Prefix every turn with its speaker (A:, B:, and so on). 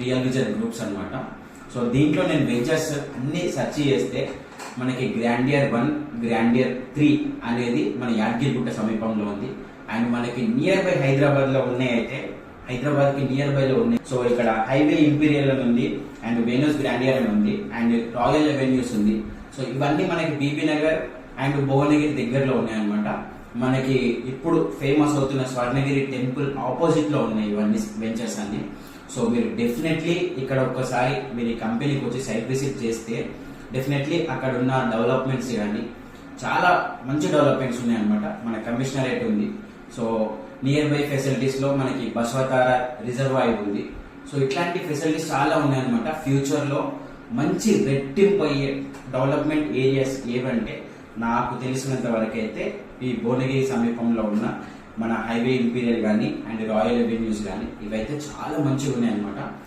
A: Real vision groups అన్నమాట. So దీంట్లో నేను వెంచర్స్ అన్ని సెర్చ్ చేస్తే మనకి గ్రాండియర్ 1, గ్రాండియర్ 3 అనేది మన యాదగిరిగుట్ట సమీపంలో ఉంది. అండ్ మనకి నియర్ బై హైదరాబాద్ లో ఉన్నాయి, అయితే హైదరాబాద్ కి నియర్ బై లో ఉన్నాయి. సో ఇక్కడ హైవే ఇంపీరియల్ అని ఉంది, అండ్ వేనూస్ గ్రాండియర్ అని ఉంది, అండ్ రాయల్ అవెన్యూస్ ఉంది. సో ఇవన్నీ మనకి బీబీ నగర్ అండ్ భువనగిరి దగ్గరలో ఉన్నాయి అనమాట. మనకి ఇప్పుడు ఫేమస్ అవుతున్న స్వర్ణగిరి టెంపుల్ ఆపోజిట్ లో ఉన్నాయి ఇవన్నీ వెంచర్స్ అన్ని. సో మీరు డెఫినెట్లీ ఇక్కడ ఒక్కసారి మీరు ఈ కంపెనీకి వచ్చి సైట్ విజిట్ చేస్తే డెఫినెట్లీ అక్కడ ఉన్న డెవలప్మెంట్స్ కానీ చాలా మంచి డెవలప్మెంట్స్ ఉన్నాయి అనమాట. మన కమిషనరేట్ ఉంది. సో నియర్ బై ఫెసిలిటీస్ లో మనకి బసవతార రిజర్వాయర్ ఉంది. సో ఇట్లాంటి ఫెసిలిటీస్ చాలా ఉన్నాయన్నమాట. ఫ్యూచర్ లో మంచి రెట్టింపు అయ్యే డెవలప్మెంట్ ఏరియాస్ ఏవంటే నాకు తెలిసినంత వరకు అయితే ఈ భువనగిరి సమీపంలో ఉన్న మన హైవే ఇంపీరియల్ కానీ అండ్ రాయల్ అవెన్యూస్ కానీ ఇవైతే చాలా మంచిగా ఉన్నాయి అనమాట.